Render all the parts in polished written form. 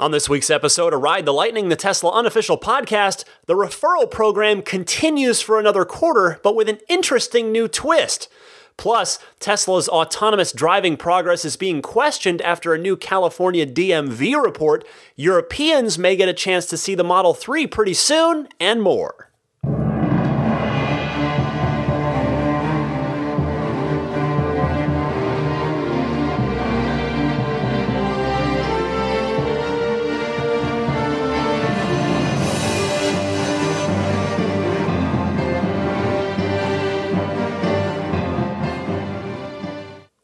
On this week's episode of Ride the Lightning, the Tesla unofficial podcast, the referral program continues for another quarter, but with an interesting new twist. Plus, Tesla's autonomous driving progress is being questioned after a new California DMV report. Europeans may get a chance to see the Model 3 pretty soon, and more.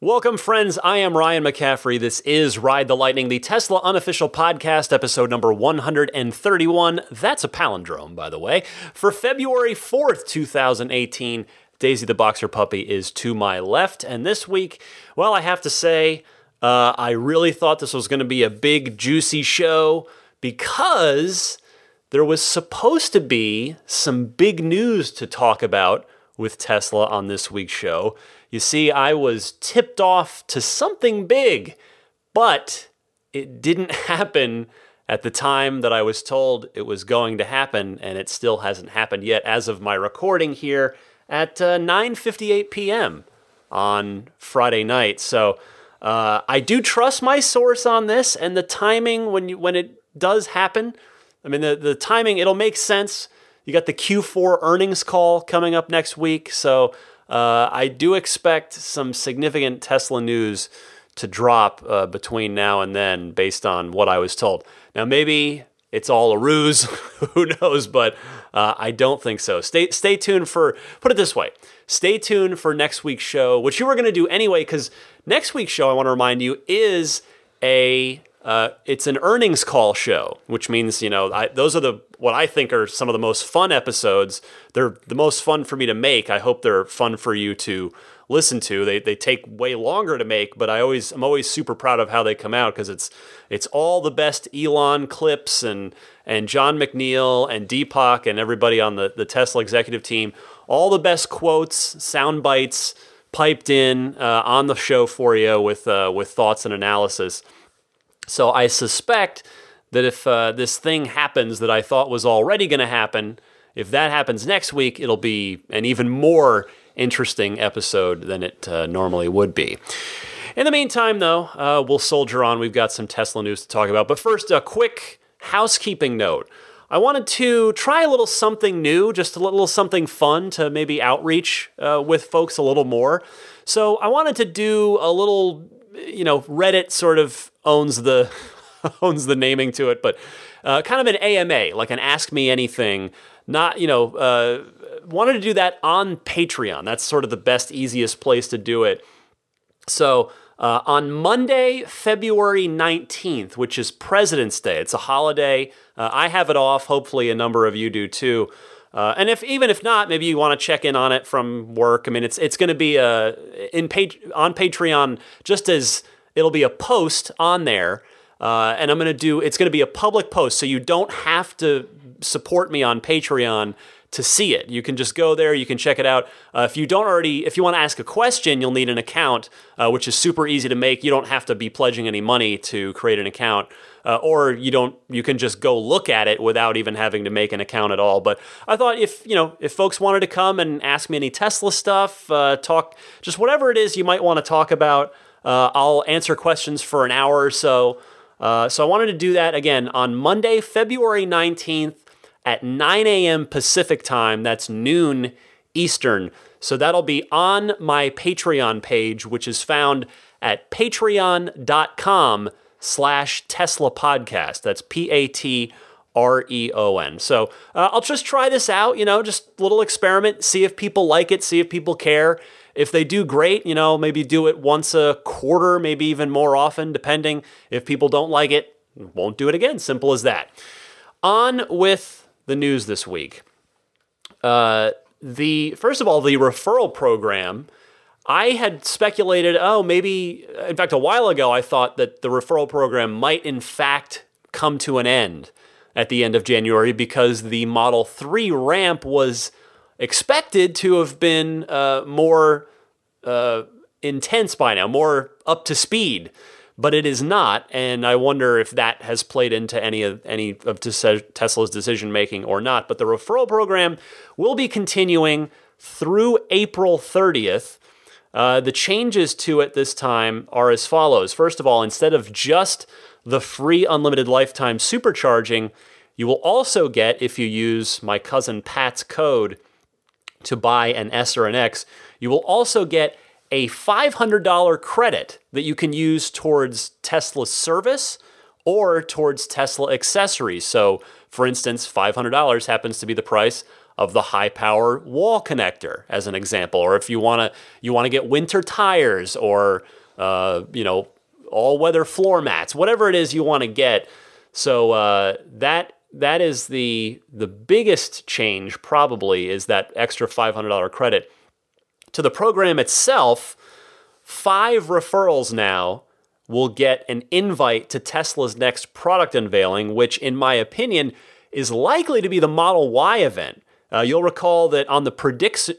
Welcome, friends. I am Ryan McCaffrey. This is Ride the Lightning, the Tesla unofficial podcast, episode number 131. That's a palindrome, by the way. For February 4th, 2018, Daisy the Boxer Puppy is to my left. And this week, well, I have to say, I really thought this was going to be a big, juicy show because there was supposed to be some big news to talk about with Tesla on this week's show. You see, I was tipped off to something big, but it didn't happen at the time that I was told it was going to happen, and it still hasn't happened yet as of my recording here at 9:58 p.m. on Friday night. So I do trust my source on this, and the timing when it does happen, I mean, the timing, it'll make sense. You got the Q4 earnings call coming up next week, so I do expect some significant Tesla news to drop between now and then based on what I was told. Now, maybe it's all a ruse, who knows, but I don't think so. Stay tuned for, put it this way, stay tuned for next week's show, which you were going to do anyway, because next week's show, I want to remind you, is it's an earnings call show, which means, those are what I think are some of the most fun episodes. They're the most fun for me to make. I hope they're fun for you to listen to. They take way longer to make, but I'm always super proud of how they come out because it's all the best Elon clips and John McNeil and Deepak and everybody on the Tesla executive team. All the best quotes, sound bites piped in on the show for you with thoughts and analysis. So I suspect that if this thing happens that I thought was already going to happen, if that happens next week, it'll be an even more interesting episode than it normally would be. In the meantime, though, we'll soldier on. We've got some Tesla news to talk about. But first, a quick housekeeping note. I wanted to try a little something new, just a little something fun to maybe outreach with folks a little more. So I wanted to do a little, Reddit sort of owns the naming to it, but kind of an AMA, like an Ask Me Anything. Wanted to do that on Patreon. That's sort of the best, easiest place to do it. So on Monday, February 19th, which is President's Day, it's a holiday. I have it off. Hopefully a number of you do too. And even if not, maybe you want to check in on it from work. I mean, it's going to be on Patreon, just as it'll be a post on there. And it's going to be a public post, so you don't have to support me on Patreon to see it. You can just go there, you can check it out. If you want to ask a question, you'll need an account, which is super easy to make. You don't have to be pledging any money to create an account, or you can just go look at it without even having to make an account at all. But I thought if folks wanted to come and ask me any Tesla stuff, talk, just whatever it is you might want to talk about, I'll answer questions for an hour or so. So I wanted to do that again on Monday, February 19th at 9 a.m. Pacific time. That's noon Eastern. So that'll be on my Patreon page, which is found at patreon.com/Tesla podcast. That's Patreon. So I'll just try this out, just a little experiment, see if people like it, see if people care. If they do, great, maybe do it once a quarter, maybe even more often, depending. If people don't like it, won't do it again. Simple as that. On with the news this week. First of all, the referral program, I had speculated, maybe, in fact, a while ago, I thought that the referral program might, in fact, come to an end at the end of January because the Model 3 ramp was expected to have been more intense by now, more up to speed. but it is not, and I wonder if that has played into any of Tesla's decision making or not. But the referral program will be continuing through April 30th. The changes to it this time are as follows. First of all, instead of just the free unlimited lifetime supercharging, you will also get, if you use my cousin Pat's code to buy an S or an X, you will also get a $500 credit that you can use towards Tesla service or towards Tesla accessories. So, for instance, $500 happens to be the price of the high-power wall connector, as an example. Or if you want to get winter tires or all-weather floor mats, whatever it is you want to get. So that is the biggest change. Probably is that extra $500 credit. To the program itself, 5 referrals now will get an invite to Tesla's next product unveiling, which, in my opinion, is likely to be the Model Y event. You'll recall that on the predictions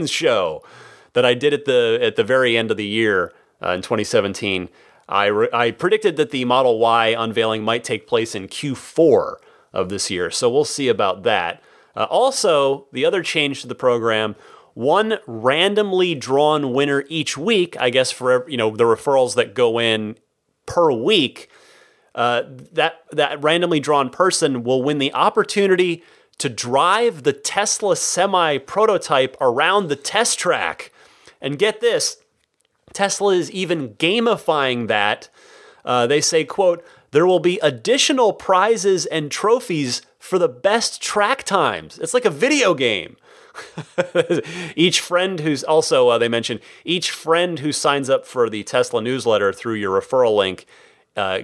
show that I did at the very end of the year in 2017, I predicted that the Model Y unveiling might take place in Q4 of this year. So we'll see about that. Also, the other change to the program, one randomly drawn winner each week, I guess for the referrals that go in per week, that randomly drawn person will win the opportunity to drive the Tesla Semi prototype around the test track. And get this, Tesla is even gamifying that. They say, quote, "There will be additional prizes and trophies for the best track times." It's like a video game. Each friend who's also, they mentioned, each friend who signs up for the Tesla newsletter through your referral link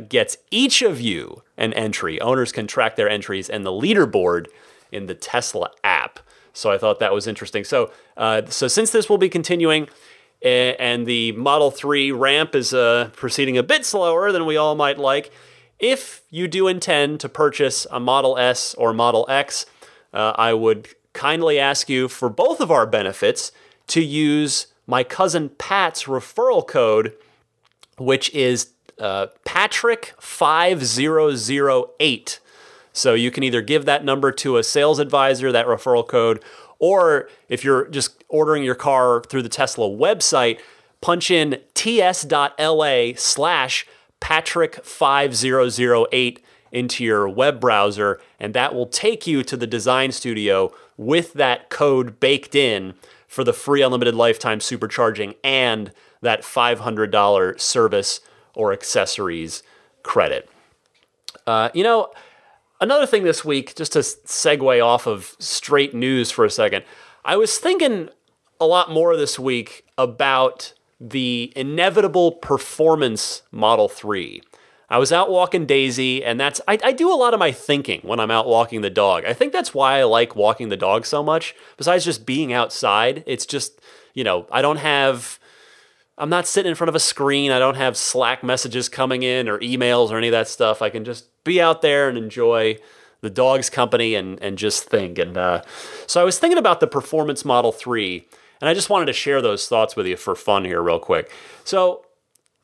gets each of you an entry. Owners can track their entries and the leaderboard in the Tesla app. So I thought that was interesting. So since this will be continuing, and the Model 3 ramp is proceeding a bit slower than we all might like, if you do intend to purchase a Model S or Model X, I would kindly ask you, for both of our benefits, to use my cousin Pat's referral code, which is Patrick5008. So you can either give that number to a sales advisor, that referral code, or if you're just ordering your car through the Tesla website, punch in ts.la/Patrick5008 into your web browser, and that will take you to the design studio with that code baked in for the free unlimited lifetime supercharging and that $500 service or accessories credit. Another thing this week, just to segue off of straight news for a second, I was thinking a lot more this week about the inevitable performance Model 3. I was out walking Daisy, and I do a lot of my thinking when I'm out walking the dog. I think that's why I like walking the dog so much. Besides just being outside, it's just, I'm not sitting in front of a screen. I don't have Slack messages coming in or emails or any of that stuff. I can just be out there and enjoy the dog's company and just think. And so I was thinking about the Performance Model 3, and I just wanted to share those thoughts with you for fun here real quick. So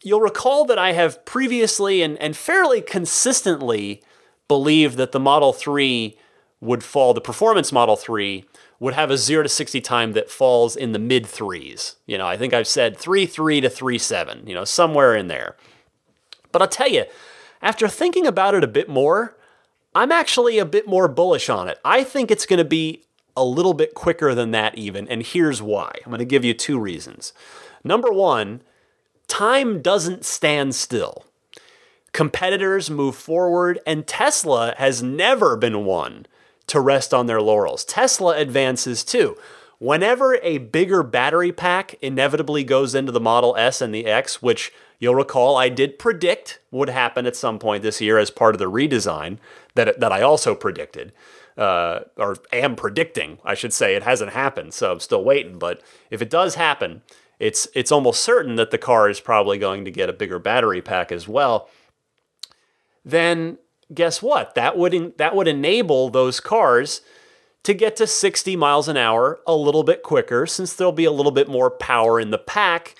you'll recall that I have previously and fairly consistently believed that the Model 3 would fall, the Performance Model 3 would have a 0 to 60 time that falls in the mid threes. I think I've said 3.3 to 3.7, somewhere in there. But I'll tell you, after thinking about it a bit more, I'm actually a bit more bullish on it. I think it's going to be a little bit quicker than that even, and here's why. I'm going to give you 2 reasons. Number 1, time doesn't stand still. Competitors move forward, and Tesla has never been one to rest on their laurels. Tesla advances too. Whenever a bigger battery pack inevitably goes into the Model S and the X, which you'll recall I did predict would happen at some point this year as part of the redesign that I also predicted, or am predicting, I should say. It hasn't happened, so I'm still waiting. But if it does happen, it's almost certain that the car is probably going to get a bigger battery pack as well. Then guess what? That would enable those cars to get to 60 miles an hour a little bit quicker, since there'll be a little bit more power in the pack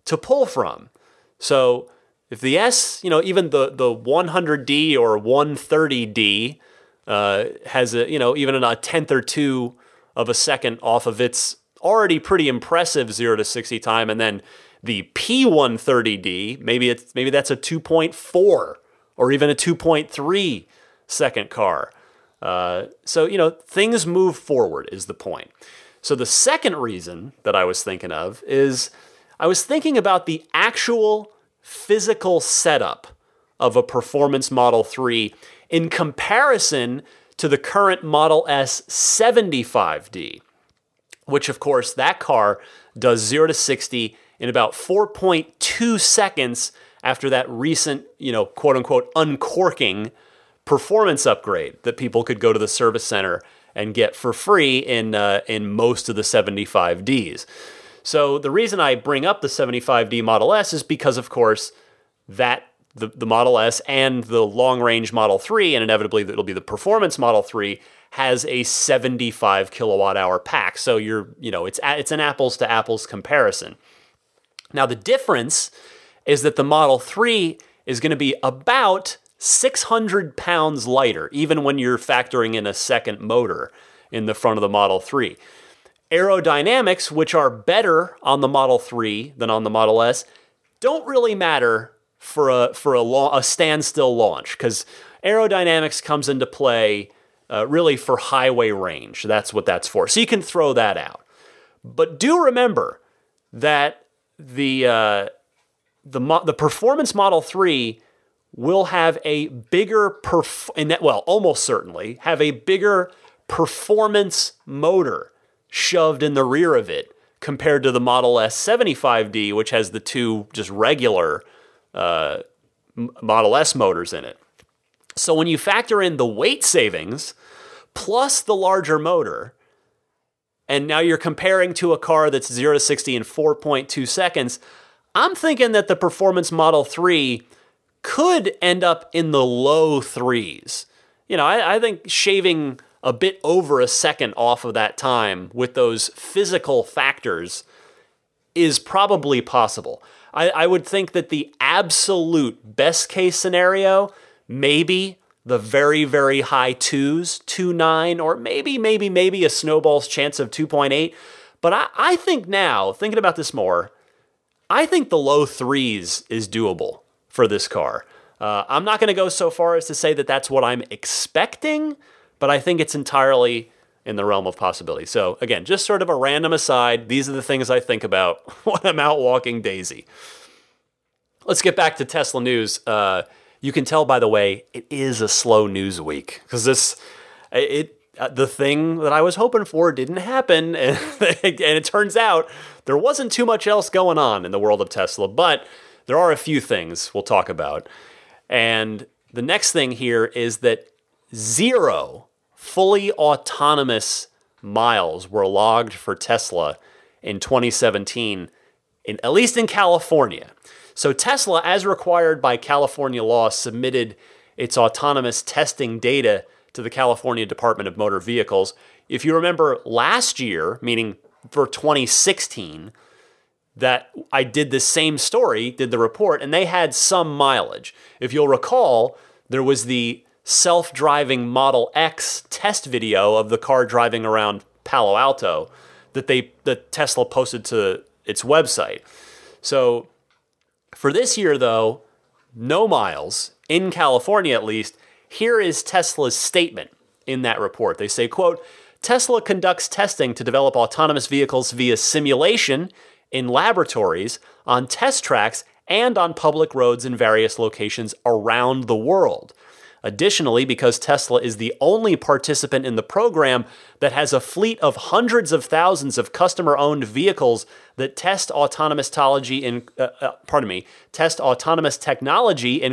to pull from. So if the S, even the 100D or 130D has even a tenth or two of a second off of its already pretty impressive 0 to 60 time, and then the P130D, maybe that's a 2.4 or even a 2.3 second car. So things move forward is the point. So the second reason that I was thinking of is I was thinking about the actual physical setup of a performance Model 3 in comparison to the current Model S 75D, which of course that car does 0 to 60 in about 4.2 seconds after that recent, quote unquote, uncorking performance upgrade that people could go to the service center and get for free in most of the 75Ds. So the reason I bring up the 75D Model S is because, of course, that the Model S and the long-range Model 3, and inevitably it'll be the performance Model 3, has a 75 kilowatt-hour pack. So it's an apples-to-apples comparison. Now the difference is that the Model 3 is going to be about 600 pounds lighter, even when you're factoring in a second motor in the front of the Model 3. Aerodynamics, which are better on the Model 3 than on the Model S, don't really matter for a standstill launch, because aerodynamics comes into play really for highway range. That's what that's for. So you can throw that out. But do remember that the performance Model 3 will have a bigger, almost certainly have a bigger performance motor shoved in the rear of it compared to the Model S 75D, which has the two just regular Model S motors in it. So when you factor in the weight savings plus the larger motor, and now you're comparing to a car that's 0 to 60 in 4.2 seconds, I'm thinking that the performance Model 3 could end up in the low threes. I think shaving a bit over a second off of that time with those physical factors is probably possible. I would think that the absolute best case scenario, maybe the very, very high 2s, 2.9, or maybe a snowball's chance of 2.8. But I think now, thinking about this more, I think the low 3s is doable for this car. I'm not going to go so far as to say that that's what I'm expecting, but I think it's entirely in the realm of possibility. So again, just sort of a random aside, these are the things I think about when I'm out walking Daisy. Let's get back to Tesla news. You can tell, by the way, it is a slow news week, because the thing that I was hoping for didn't happen, and it turns out there wasn't too much else going on in the world of Tesla, but there are a few things we'll talk about. And the next thing here is that 0 fully autonomous miles were logged for Tesla in 2017, at least in California. So Tesla, as required by California law, submitted its autonomous testing data to the California Department of Motor Vehicles. If you remember last year, meaning for 2016, that I did the same story, did the report, and they had some mileage. If you'll recall, there was the self-driving Model X test video of the car driving around Palo Alto that Tesla posted to its website. So for this year, though, no miles, in California at least. Here is Tesla's statement in that report. They say, quote, Tesla conducts testing to develop autonomous vehicles via simulation in laboratories, on test tracks, and on public roads in various locations around the world. Additionally, because Tesla is the only participant in the program that has a fleet of hundreds of thousands of customer-owned vehicles that test autonomous technology in,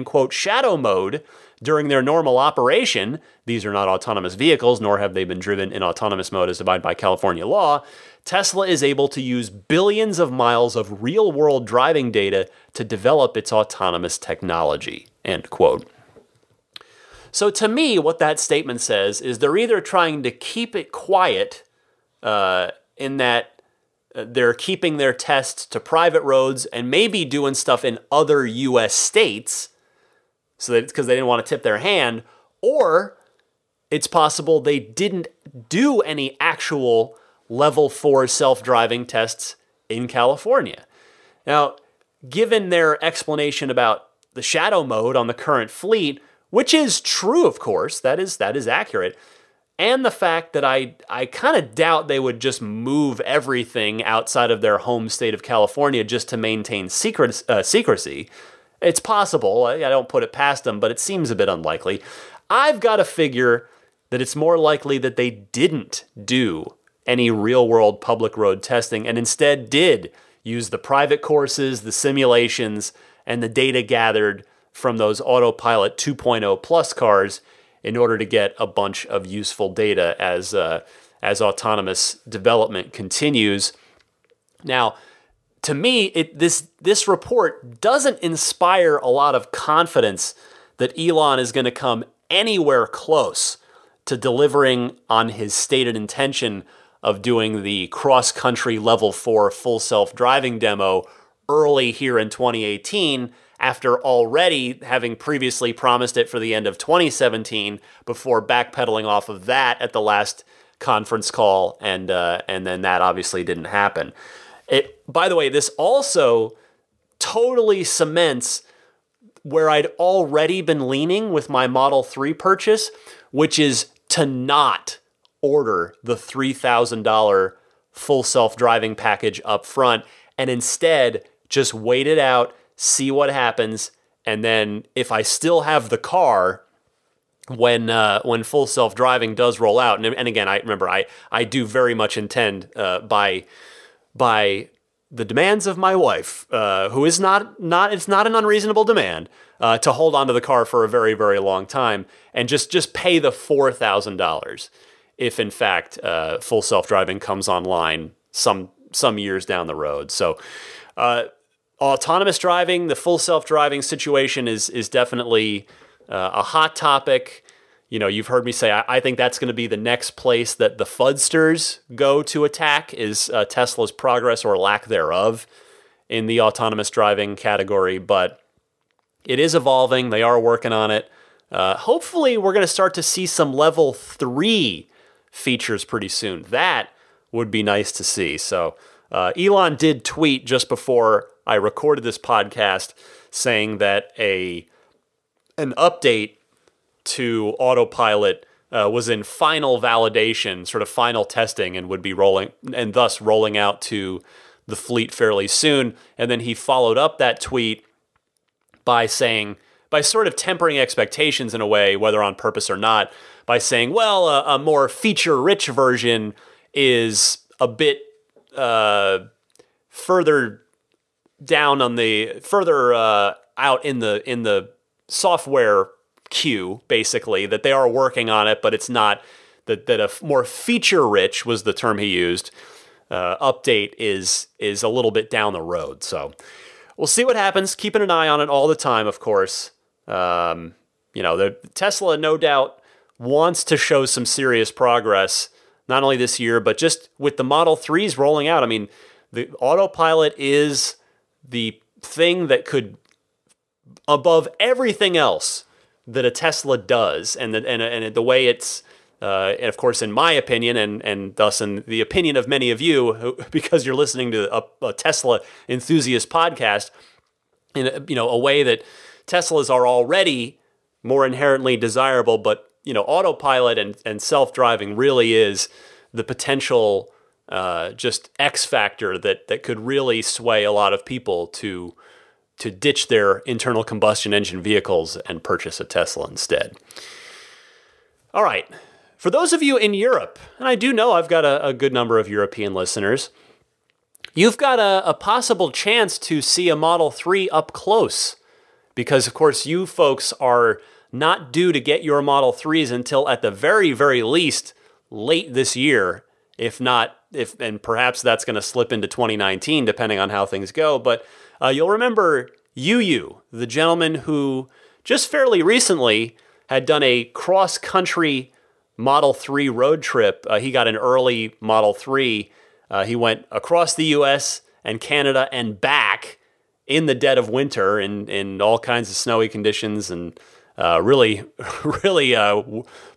quote, shadow mode during their normal operation, these are not autonomous vehicles, nor have they been driven in autonomous mode as defined by California law, Tesla is able to use billions of miles of real-world driving data to develop its autonomous technology, end quote. So to me, what that statement says is they're either trying to keep it quiet in that they're keeping their tests to private roads and maybe doing stuff in other U.S. states, so that because they didn't want to tip their hand, or it's possible they didn't do any actual level 4 self-driving tests in California. Now, given their explanation about the shadow mode on the current fleet, which is true, of course, that is accurate, and the fact that I kind of doubt they would just move everything outside of their home state of California just to maintain secrecy. It's possible. I don't put it past them, but it seems a bit unlikely. I've got to figure that it's more likely that they didn't do any real-world public road testing and instead did use the private courses, the simulations, and the data gathered from those Autopilot 2.0 Plus cars in order to get a bunch of useful data as autonomous development continues. Now, to me, this report doesn't inspire a lot of confidence that Elon is going to come anywhere close to delivering on his stated intention of doing the cross-country level 4 full self-driving demo early here in 2018, after already having previously promised it for the end of 2017 before backpedaling off of that at the last conference call, and then that obviously didn't happen. By the way, this also totally cements where I'd already been leaning with my Model 3 purchase, which is to not order the $3,000 full self-driving package up front and instead just wait it out, see what happens, and then if I still have the car when full self-driving does roll out, and again, I do very much intend by the demands of my wife, who is it's not an unreasonable demand, to hold on to the car for a very, very long time and just pay the $4,000 if in fact full self-driving comes online some years down the road. So autonomous driving, the full self-driving situation is definitely a hot topic. You know, you've heard me say I think that's going to be the next place that the fudsters go to attack is Tesla's progress or lack thereof in the autonomous driving category. But it is evolving. They are working on it. Hopefully, we're going to start to see some level 3 features pretty soon. That would be nice to see. So Elon did tweet just before I recorded this podcast saying that an update to Autopilot was in final validation, sort of final testing, and would be rolling out to the fleet fairly soon. And then he followed up that tweet by sort of tempering expectations in a way, whether on purpose or not, by saying, well, a more feature-rich version is a bit further out in the software queue, basically, that they are working on it, but it's not that a more feature-rich was the term he used. Update is a little bit down the road. So we'll see what happens. Keeping an eye on it all the time, of course. The Tesla, no doubt, wants to show some serious progress, not only this year, but just with the Model 3s rolling out. I mean, the Autopilot is the thing that could, above everything else that a Tesla does, and the way it's, and of course, in my opinion, and thus in the opinion of many of you, who, because you're listening to a Tesla enthusiast podcast, in a way that Teslas are already more inherently desirable, but Autopilot and self-driving really is the potential just X factor that could really sway a lot of people to ditch their internal combustion engine vehicles and purchase a Tesla instead. All right. For those of you in Europe, and I do know I've got a good number of European listeners, you've got a possible chance to see a Model 3 up close because, of course, you folks are not due to get your Model 3s until at the very, very least late this year, and perhaps that's going to slip into 2019 depending on how things go. But you'll remember Yu, the gentleman who just fairly recently had done a cross-country Model 3 road trip. He got an early Model 3 He went across the U.S. and Canada and back in the dead of winter in all kinds of snowy conditions, and really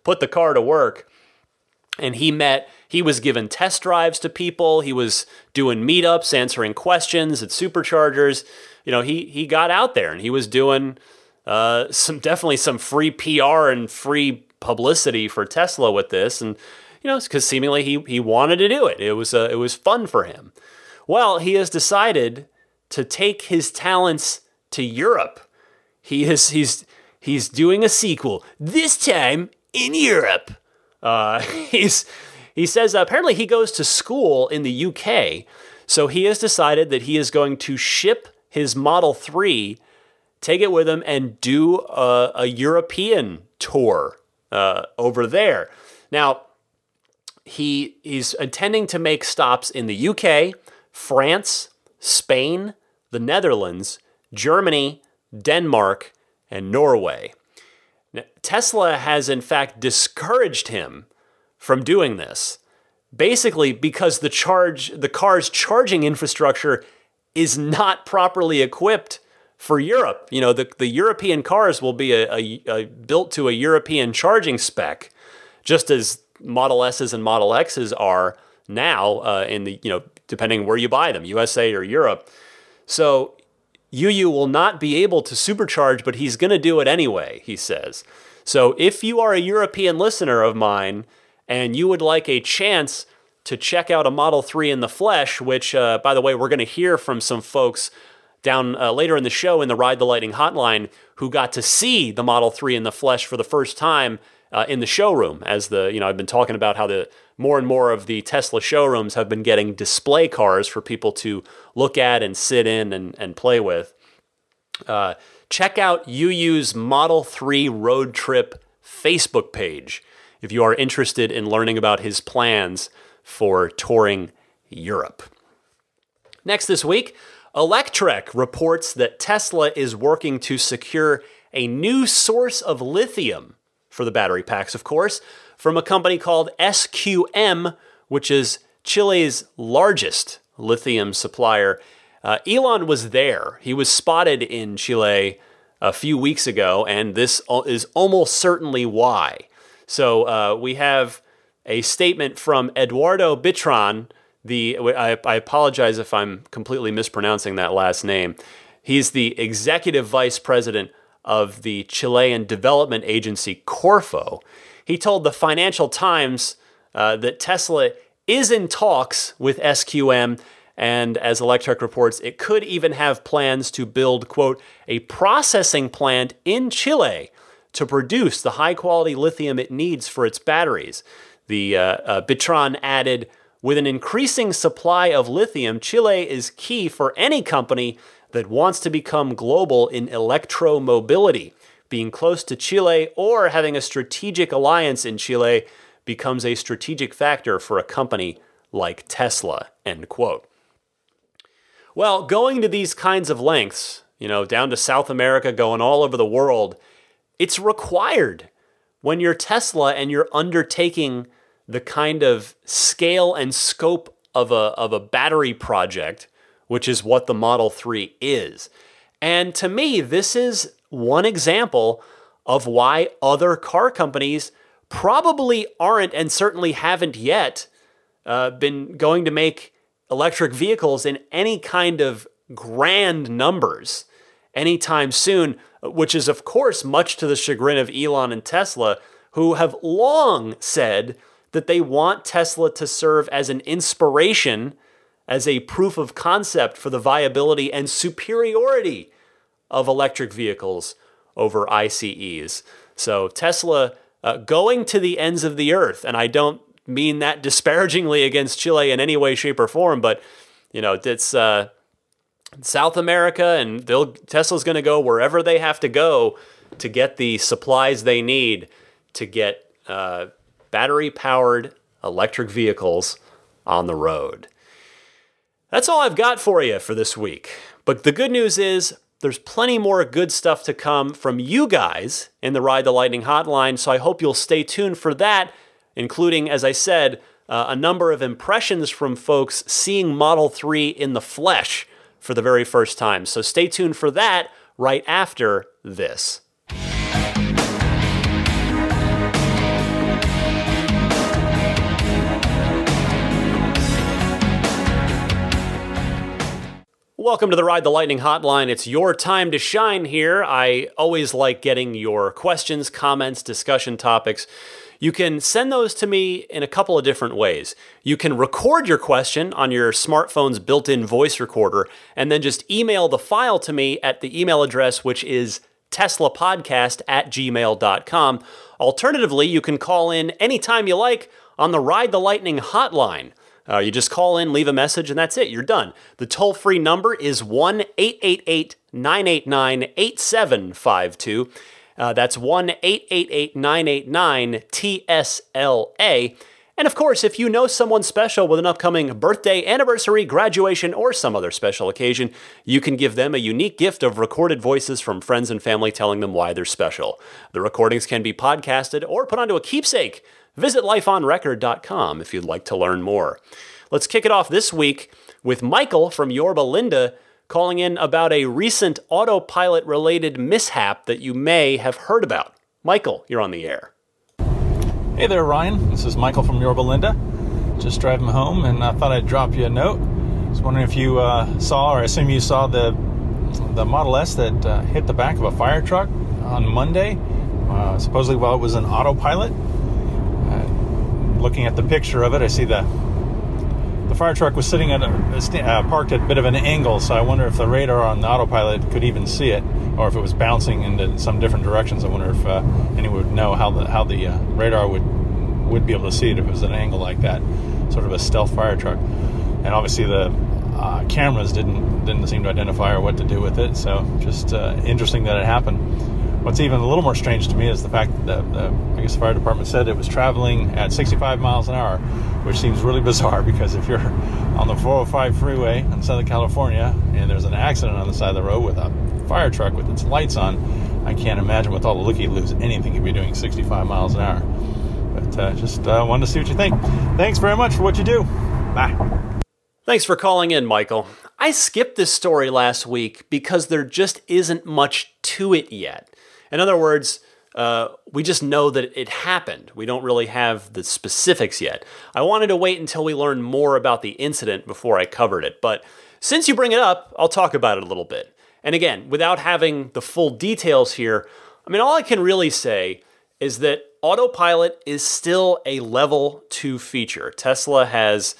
put the car to work. And he was giving test drives to people. He was doing meetups, answering questions at superchargers. He got out there and he was doing definitely some free PR and free publicity for Tesla with this. And, because seemingly he wanted to do it. It was fun for him. Well, he has decided to take his talents to Europe. He's doing a sequel, this time in Europe. He says apparently he goes to school in the UK, so he has decided that he is going to ship his Model 3, take it with him, and do a European tour over there. Now, he's intending to make stops in the UK, France, Spain, the Netherlands, Germany, Denmark, and Norway. Now, Tesla has in fact discouraged him from doing this, basically because the car's charging infrastructure is not properly equipped for Europe. The European cars will be built to a European charging spec, just as Model S's and Model X's are now depending where you buy them, USA or Europe. So UU will not be able to supercharge, but he's going to do it anyway, he says. So if you are a European listener of mine and you would like a chance to check out a Model 3 in the flesh, which, by the way, we're going to hear from some folks down later in the show in the Ride the Lightning hotline who got to see the Model 3 in the flesh for the first time in the showroom. As I've been talking about how more and more of the Tesla showrooms have been getting display cars for people to look at and sit in and play with. Check out UU's Model 3 Road Trip Facebook page if you are interested in learning about his plans for touring Europe. Next this week, Electrek reports that Tesla is working to secure a new source of lithium for the battery packs, of course, from a company called SQM, which is Chile's largest lithium supplier. Elon was there. He was spotted in Chile a few weeks ago, and this is almost certainly why. So we have a statement from Eduardo Bitran. I apologize if I'm completely mispronouncing that last name. He's the executive vice president of the Chilean development agency Corfo. He told the Financial Times that Tesla is in talks with SQM, and as Electrek reports, it could even have plans to build, quote, a processing plant in Chile to produce the high-quality lithium it needs for its batteries. The Bitran added, with an increasing supply of lithium, Chile is key for any company that wants to become global in electromobility. Being close to Chile or having a strategic alliance in Chile becomes a strategic factor for a company like Tesla, end quote. Well, going to these kinds of lengths, down to South America, going all over the world, it's required when you're Tesla and you're undertaking the kind of scale and scope of a battery project, which is what the Model 3 is. And to me, this is one example of why other car companies probably aren't, and certainly haven't yet, been going to make electric vehicles in any kind of grand numbers anytime soon, which is, of course, much to the chagrin of Elon and Tesla, who have long said that they want Tesla to serve as an inspiration, as a proof of concept for the viability and superiority of electric vehicles over ICEs. So Tesla going to the ends of the earth, and I don't mean that disparagingly against Chile in any way, shape, or form, but it's South America, and Tesla's going to go wherever they have to go to get the supplies they need to get battery-powered electric vehicles on the road. That's all I've got for you for this week. But the good news is there's plenty more good stuff to come from you guys in the Ride the Lightning hotline, so I hope you'll stay tuned for that, including, as I said, a number of impressions from folks seeing Model 3 in the flesh for the very first time. So stay tuned for that right after this. Welcome to the Ride the Lightning Hotline. It's your time to shine here. I always like getting your questions, comments, discussion topics. You can send those to me in a couple of different ways. You can record your question on your smartphone's built-in voice recorder and then just email the file to me at the email address, which is teslapodcast@gmail.com. Alternatively, you can call in anytime you like on the Ride the Lightning Hotline. You just call in, leave a message, and that's it. You're done. The toll-free number is 1-888-989-8752. That's 1-888-989-TSLA. And of course, if you know someone special with an upcoming birthday, anniversary, graduation, or some other special occasion, you can give them a unique gift of recorded voices from friends and family telling them why they're special. The recordings can be podcasted or put onto a keepsake. Visit lifeonrecord.com if you'd like to learn more. Let's kick it off this week with Michael from Yorba Linda calling in about a recent autopilot-related mishap that you may have heard about. Michael, you're on the air. Hey there, Ryan. This is Michael from Yorba Linda. Just driving home, and I thought I'd drop you a note. I was wondering if you saw, or I assume you saw, the Model S that hit the back of a fire truck on Monday, supposedly while it was in autopilot. Looking at the picture of it, I see the fire truck was sitting at parked at a bit of an angle, so I wonder if the radar on the autopilot could even see it, or if it was bouncing into some different directions. I wonder if anyone would know how the radar would be able to see it if it was at an angle like that, sort of a stealth fire truck. And obviously the cameras didn't seem to identify or what to do with it, so just interesting that it happened. What's even a little more strange to me is the fact that I guess the fire department said it was traveling at 65 miles an hour, which seems really bizarre because if you're on the 405 freeway in Southern California and there's an accident on the side of the road with a fire truck with its lights on, I can't imagine with all the looky-loos anything could be doing 65 miles an hour. But just wanted to see what you think. Thanks very much for what you do. Bye. Thanks for calling in, Michael. I skipped this story last week because there just isn't much to it yet. In other words, we just know that it happened. We don't really have the specifics yet. I wanted to wait until we learned more about the incident before I covered it, but since you bring it up, I'll talk about it a little bit. And again, without having the full details here, I mean, all I can really say is that autopilot is still a level 2 feature. Tesla has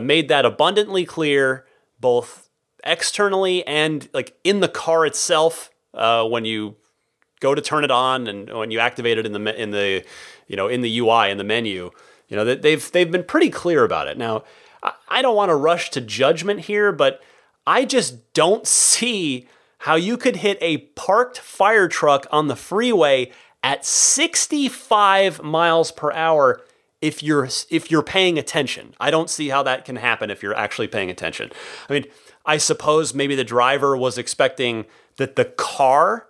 made that abundantly clear, both externally and like in the car itself, when you go to turn it on and when you activate it in the UI in the menu, they've been pretty clear about it. Now, I don't want to rush to judgment here, but I just don't see how you could hit a parked fire truck on the freeway at 65 miles per hour if you're paying attention. I don't see how that can happen if you're actually paying attention. I mean, I suppose maybe the driver was expecting that the car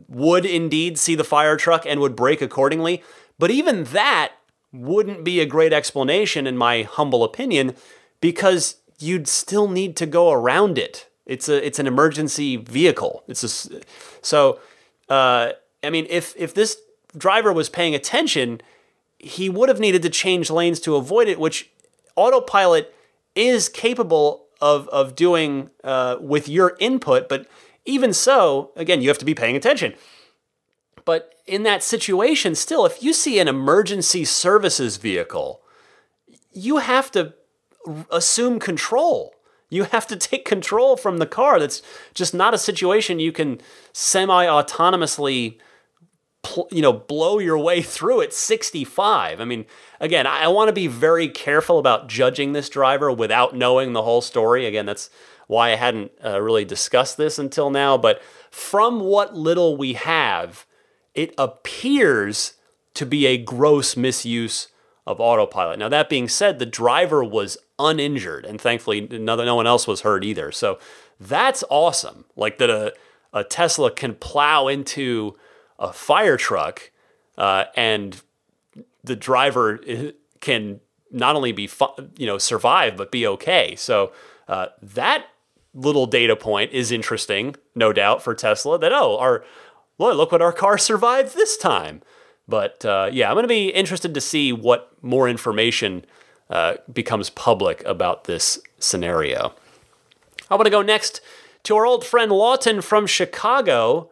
would indeed see the fire truck and would brake accordingly. But even that wouldn't be a great explanation, in my humble opinion, because you'd still need to go around it. It's an emergency vehicle. I mean, if this driver was paying attention, he would have needed to change lanes to avoid it, which autopilot is capable of doing with your input, but even so, again, you have to be paying attention. But in that situation, still, if you see an emergency services vehicle, you have to assume control. You have to take control from the car. That's just not a situation you can semi-autonomously blow your way through at 65. I mean, again, I want to be very careful about judging this driver without knowing the whole story. Again, that's why I hadn't really discussed this until now. But from what little we have, it appears to be a gross misuse of autopilot. Now, that being said, the driver was uninjured, and thankfully no one else was hurt either. So that's awesome. Like that a Tesla can plow into a fire truck and the driver can not only be survive, but be okay. So that little data point is interesting, no doubt, for Tesla, that, look what our car survived this time. But I'm going to be interested to see what more information becomes public about this scenario. I want to go next to our old friend Lawton from Chicago,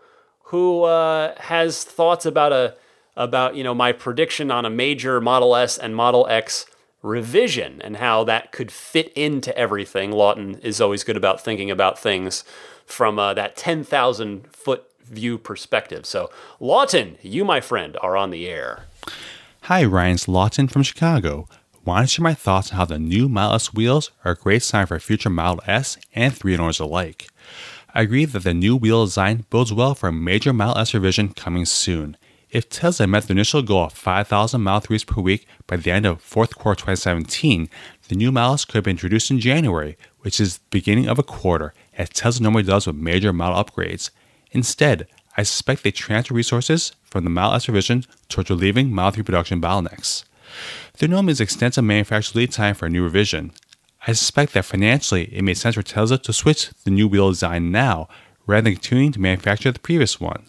who has thoughts about my prediction on a major Model S and Model X revision and how that could fit into everything. Lawton is always good about thinking about things from that 10,000 foot view perspective. So, Lawton, you, my friend, are on the air. Hi, Ryan. It's Lawton from Chicago. Want to share my thoughts on how the new Model S wheels are a great sign for future Model S and 3 owners alike. I agree that the new wheel design bodes well for a major Model S revision coming soon. If Tesla met their initial goal of 5,000 Model 3s per week by the end of fourth quarter 2017, the new Model S could be introduced in January, which is the beginning of a quarter, as Tesla normally does with major model upgrades. Instead, I suspect they transfer resources from the Model S revision towards relieving Model 3 production bottlenecks. There normally is extensive manufacturer lead time for a new revision. I suspect that financially it makes sense for Tesla to switch to the new wheel design now, rather than continuing to manufacture the previous one.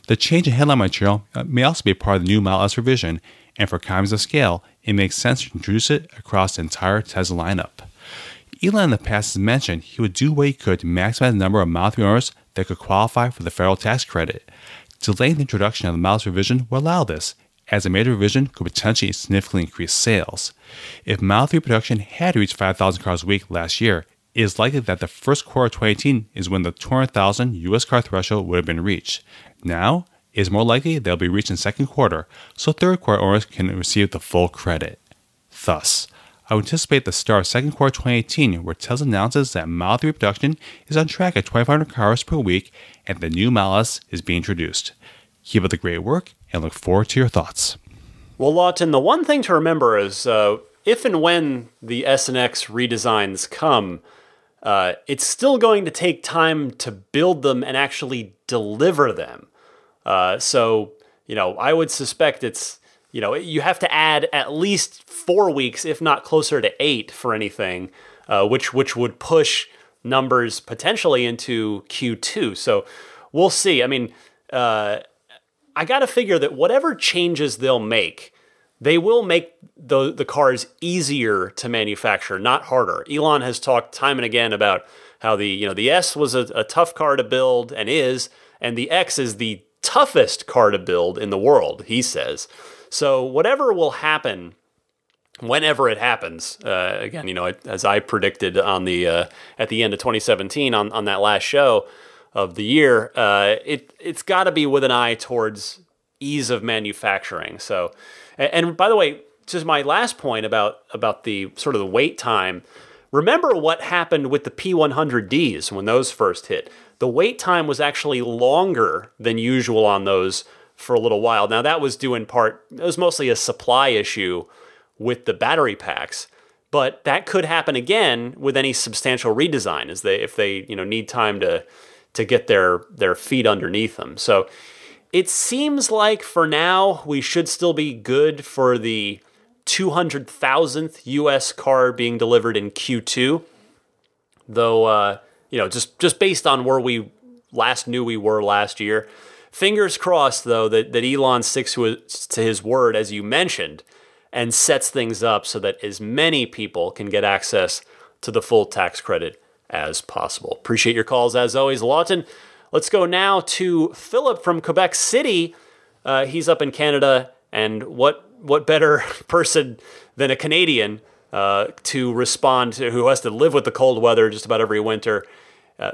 The change in headline material may also be part of the new Model S revision, and for economies of scale, it makes sense to introduce it across the entire Tesla lineup. Elon in the past has mentioned he would do what he could to maximize the number of Model 3 owners that could qualify for the federal tax credit. Delaying the introduction of the Model S revision will allow this, as a major revision could potentially significantly increase sales. If Model 3 production had reached 5,000 cars a week last year, it is likely that the first quarter of 2018 is when the 200,000 U.S. car threshold would have been reached. Now, it is more likely they'll be reached in second quarter, so third quarter owners can receive the full credit. Thus, I would anticipate the start of second quarter 2018 where Tesla announces that Model 3 production is on track at 2,500 cars per week and the new Model S is being introduced. Keep up the great work and look forward to your thoughts. Well, Lawton, the one thing to remember is if and when the S and X redesigns come, it's still going to take time to build them and actually deliver them. So, I would suspect it's, you have to add at least 4 weeks, if not closer to 8 for anything, which would push numbers potentially into Q2. So we'll see. I mean, I got to figure that whatever changes they'll make, they will make the cars easier to manufacture, not harder. Elon has talked time and again about how the S was a tough car to build and the X is the toughest car to build in the world, he says. So whatever will happen, whenever it happens, again, as I predicted on the at the end of 2017 on that last show of the year, it's got to be with an eye towards ease of manufacturing. So, and by the way, just my last point about the sort of the wait time. Remember what happened with the P100Ds when those first hit. The wait time was actually longer than usual on those for a little while. Now that was due in part, it was mostly a supply issue with the battery packs, but that could happen again with any substantial redesign if they need time to get their feet underneath them. So it seems like for now we should still be good for the 200,000th U.S. car being delivered in Q2, though just based on where we last knew we were last year. Fingers crossed, though, that Elon sticks to his word, as you mentioned, and sets things up so that as many people can get access to the full tax credit as possible. Appreciate your calls, as always, Lawton. Let's go now to Philip from Quebec City. He's up in Canada, and what better person than a Canadian to respond to, who has to live with the cold weather just about every winter,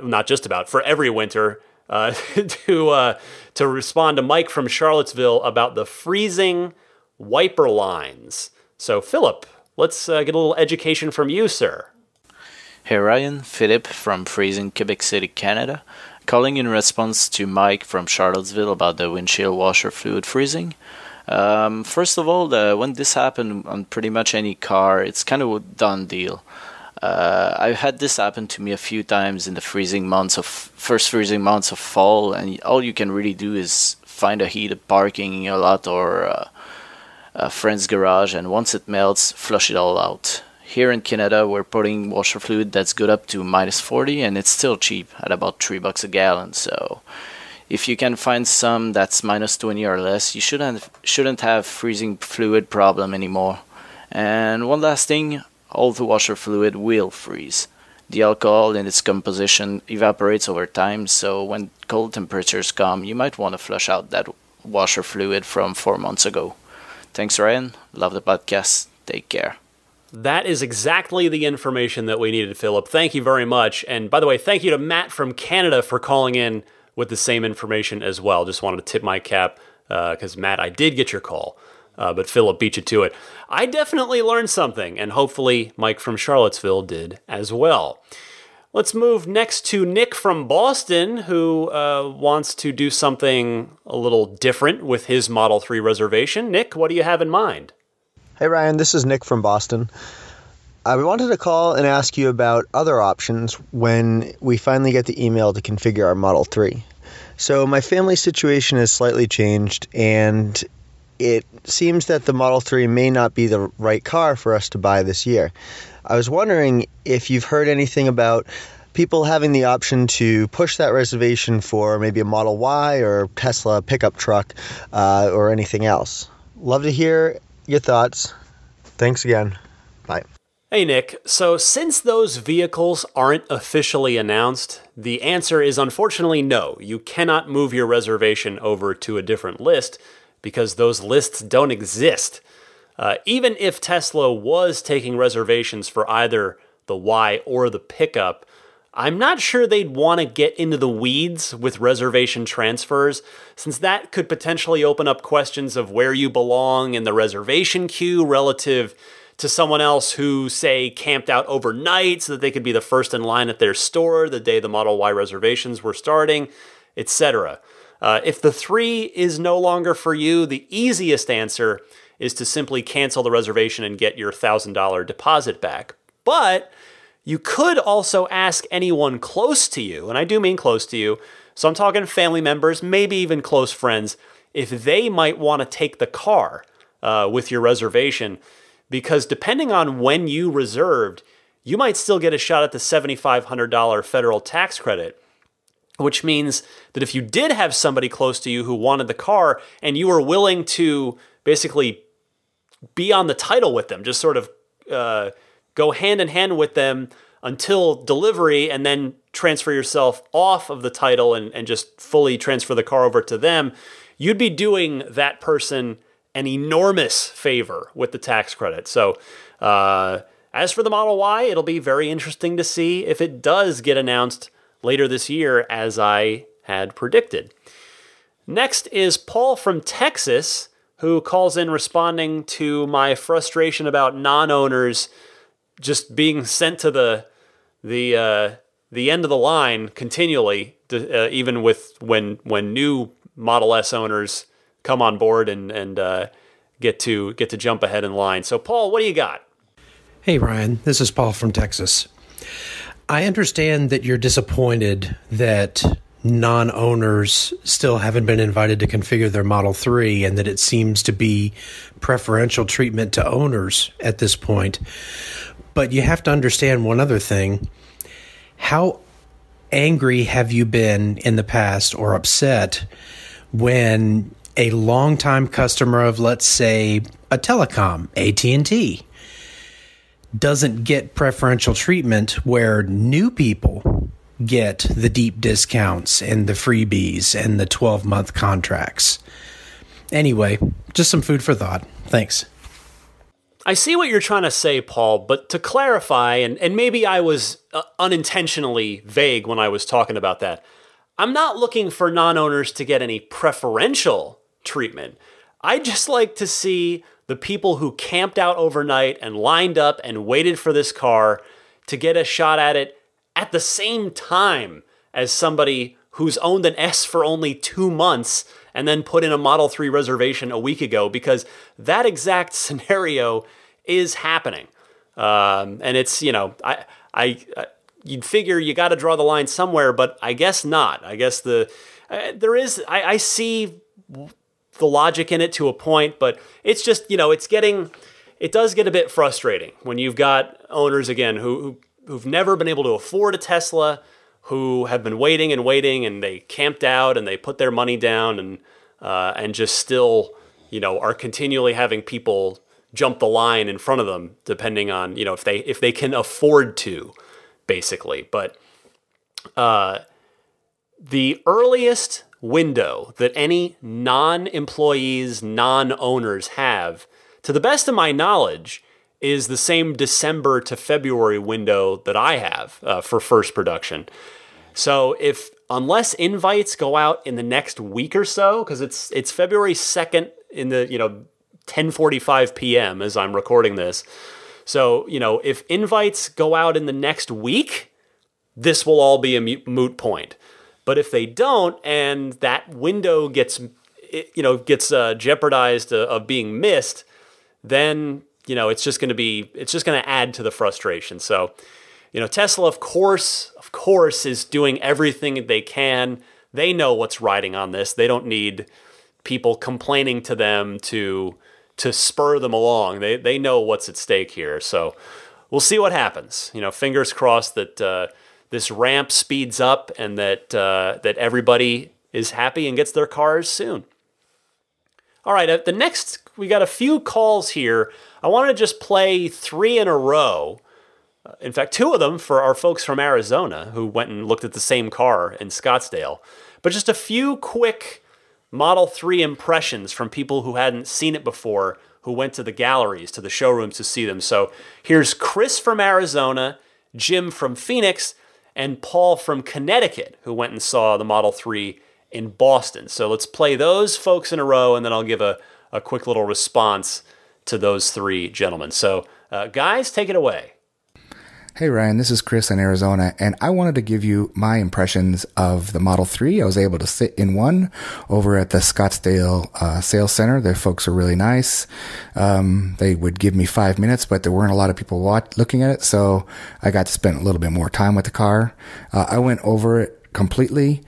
not just about, for every winter, to respond to Mike from Charlottesville about the freezing wiper lines. So, Philip, let's get a little education from you, sir. Hey Ryan, Philip from freezing Quebec City, Canada, calling in response to Mike from Charlottesville about the windshield washer fluid freezing. First of all, when this happened on pretty much any car, it's kind of a done deal. I've had this happen to me a few times in the first freezing months of fall, and all you can really do is find a heated parking lot or a friend's garage, and once it melts, flush it all out. Here in Canada, we're putting washer fluid that's good up to -40, and it's still cheap at about $3 a gallon. So if you can find some that's -20 or less, you shouldn't have freezing fluid problem anymore. And one last thing, all the washer fluid will freeze. The alcohol in its composition evaporates over time, so when cold temperatures come, you might want to flush out that washer fluid from 4 months ago. Thanks, Ryan. Love the podcast. Take care. That is exactly the information that we needed, Philip. Thank you very much. And by the way, thank you to Matt from Canada for calling in with the same information as well. Just wanted to tip my cap because, Matt, I did get your call. But Philip beat you to it. I definitely learned something, and hopefully Mike from Charlottesville did as well. Let's move next to Nick from Boston, who wants to do something a little different with his Model 3 reservation. Nick, what do you have in mind? Hey Ryan, this is Nick from Boston. We wanted to call and ask you about other options when we finally get the email to configure our Model 3. So my family situation has slightly changed, and it seems that the Model 3 may not be the right car for us to buy this year. I was wondering if you've heard anything about people having the option to push that reservation for maybe a Model Y or Tesla pickup truck or anything else. Love to hear your thoughts. Thanks again. Bye. Hey Nick, so since those vehicles aren't officially announced, the answer is unfortunately no. You cannot move your reservation over to a different list because those lists don't exist. Even if Tesla was taking reservations for either the Y or the pickup, I'm not sure they'd want to get into the weeds with reservation transfers, since that could potentially open up questions of where you belong in the reservation queue relative to someone else who, say, camped out overnight so that they could be the first in line at their store the day the Model Y reservations were starting, etc. If the 3 is no longer for you, the easiest answer is to simply cancel the reservation and get your $1,000 deposit back. But you could also ask anyone close to you, and I do mean close to you, so I'm talking family members, maybe even close friends, if they might want to take the car with your reservation, because depending on when you reserved, you might still get a shot at the $7,500 federal tax credit. Which means that if you did have somebody close to you who wanted the car and you were willing to basically be on the title with them, just sort of go hand in hand with them until delivery and then transfer yourself off of the title and just fully transfer the car over to them, you'd be doing that person an enormous favor with the tax credit. So as for the Model Y, it'll be very interesting to see if it does get announced later this year, as I had predicted. Next is Paul from Texas, who calls in responding to my frustration about non-owners just being sent to the end of the line continually, even with when new Model S owners come on board and get to jump ahead in line. So, Paul, what do you got? Hey, Ryan. This is Paul from Texas. I understand that you're disappointed that non-owners still haven't been invited to configure their Model 3 and that it seems to be preferential treatment to owners at this point. But you have to understand one other thing. How angry have you been in the past or upset when a longtime customer of, let's say, a telecom, AT&T, doesn't get preferential treatment where new people get the deep discounts and the freebies and the 12-month contracts? Anyway, just some food for thought. Thanks. I see what you're trying to say, Paul, but to clarify, and maybe I was unintentionally vague when I was talking about that, I'm not looking for non-owners to get any preferential treatment. I'd just like to see the people who camped out overnight and lined up and waited for this car to get a shot at it at the same time as somebody who's owned an S for only 2 months and then put in a Model 3 reservation a week ago, because that exact scenario is happening. And it's, you'd figure you got to draw the line somewhere, but I guess not. I guess I see the logic in it to a point, but it's just, it does get a bit frustrating when you've got owners, again, who've never been able to afford a Tesla, who have been waiting and waiting, and they camped out and they put their money down and just still, are continually having people jump the line in front of them, depending on, if they can afford to, basically. But the earliest window that any non-employees, non-owners have, to the best of my knowledge, is the same December to February window that I have for first production. So unless invites go out in the next week or so, because it's February 2nd in the 10:45 p.m. as I'm recording this. So, if invites go out in the next week, this will all be a moot point. But if they don't, and that window gets jeopardized of being missed, then it's just going to add to the frustration. So, Tesla, of course, is doing everything they can. They know what's riding on this. They don't need people complaining to them to spur them along. They know what's at stake here. So we'll see what happens. Fingers crossed that this ramp speeds up and that everybody is happy and gets their cars soon. All right, we got a few calls here. I want to just play 3 in a row. In fact, 2 of them for our folks from Arizona who went and looked at the same car in Scottsdale. But just a few quick Model 3 impressions from people who hadn't seen it before, who went to the galleries, to the showrooms to see them. So here's Chris from Arizona, Jim from Phoenix, and Paul from Connecticut, who went and saw the Model 3 in Boston. So let's play those folks in a row, and then I'll give a quick little response to those 3 gentlemen. So guys, take it away. Hey Ryan, this is Chris in Arizona, and I wanted to give you my impressions of the Model 3. I was able to sit in one over at the Scottsdale Sales Center. The folks are really nice. They would give me 5 minutes, but there weren't a lot of people looking at it, so I got to spend a little bit more time with the car. I went over it completely.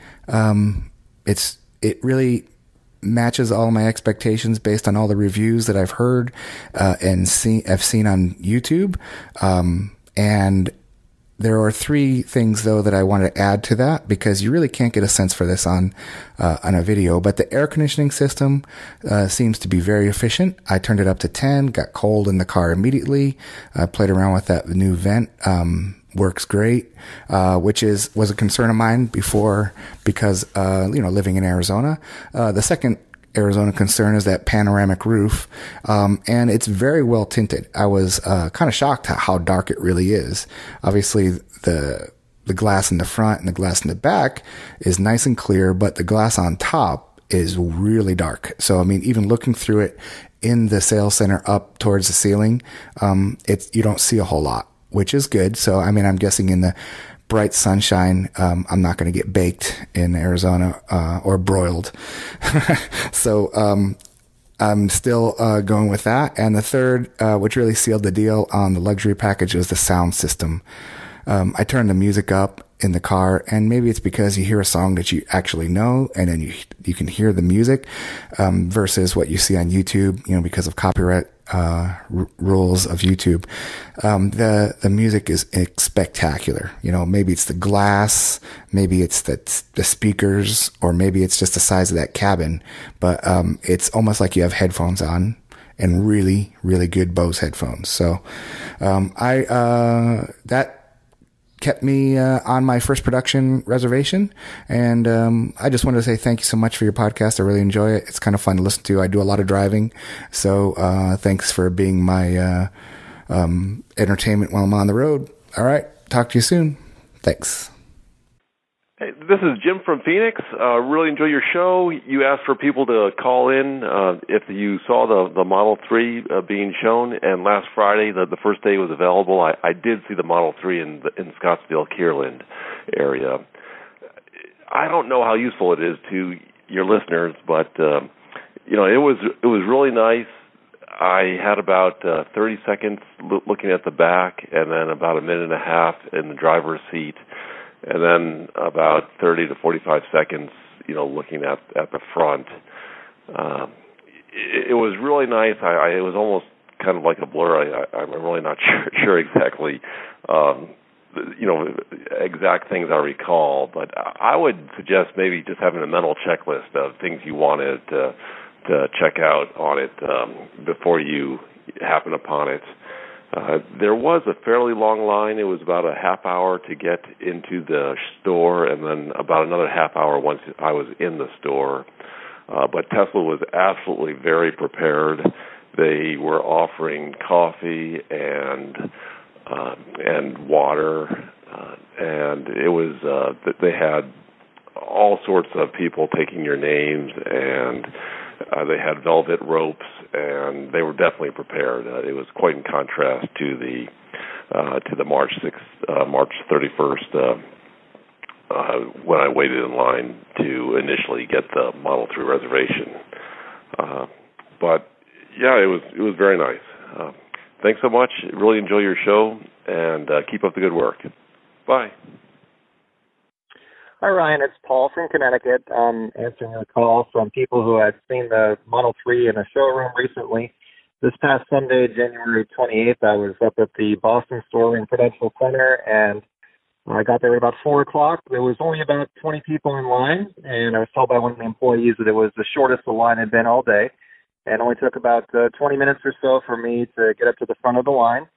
It really matches all my expectations based on all the reviews that I've heard and I've seen on YouTube. And there are 3 things, though, that I wanted to add to that, because you really can't get a sense for this on a video. But the air conditioning system seems to be very efficient. I turned it up to 10, got cold in the car immediately. I played around with that new vent. Works great, which was a concern of mine before because, living in Arizona. The second Arizona concern is that panoramic roof, and it's very well tinted. I was kind of shocked at how dark it really is. Obviously, the glass in the front and the glass in the back is nice and clear, but the glass on top is really dark. So, I mean, even looking through it in the sales center up towards the ceiling, you don't see a whole lot, which is good. So, I mean, I'm guessing in the bright sunshine, I'm not going to get baked in Arizona or broiled. So I'm still going with that. And the third, which really sealed the deal on the luxury package, was the sound system. I turned the music up in the car, and maybe it's because you hear a song that you actually know, and then you can hear the music versus what you see on YouTube, because of copyright rules of YouTube. The music is spectacular. Maybe it's the glass, maybe it's the speakers, or maybe it's just the size of that cabin, but it's almost like you have headphones on, and really, really good Bose headphones. So that kept me on my first production reservation. And I just wanted to say thank you so much for your podcast. I really enjoy it. It's kind of fun to listen to. I do a lot of driving. So thanks for being my entertainment while I'm on the road. All right. Talk to you soon. Thanks. Hey, this is Jim from Phoenix. Really enjoy your show. You asked for people to call in if you saw the Model 3 being shown, and last Friday, the first day it was available, I did see the Model 3 in Scottsdale, Kierland area. I don't know how useful it is to your listeners, but it was really nice. I had about 30 seconds looking at the back, and then about a minute and a half in the driver's seat, and then about 30 to 45 seconds, looking at the front. it was really nice. It was almost kind of like a blur. I'm really not sure exactly, exact things I recall, but I would suggest maybe just having a mental checklist of things you wanted to check out on it before you happen upon it. There was a fairly long line. It was about a half hour to get into the store, and then about another half hour once I was in the store. But Tesla was absolutely very prepared. They were offering coffee and water, and it was they had all sorts of people taking your names, and they had velvet ropes, and they were definitely prepared. It was quite in contrast to the March 6th, March 31st, when I waited in line to initially get the Model 3 reservation. But yeah, it was very nice. Thanks so much. Really enjoy your show, and keep up the good work. Bye. Hi, Ryan. It's Paul from Connecticut. I'm answering a call from people who had seen the Model 3 in a showroom recently. This past Sunday, January 28th, I was up at the Boston store in Prudential Center, and I got there at about 4 o'clock. There was only about 20 people in line, and I was told by one of the employees that it was the shortest the line had been all day, and only took about 20 minutes or so for me to get up to the front of the line.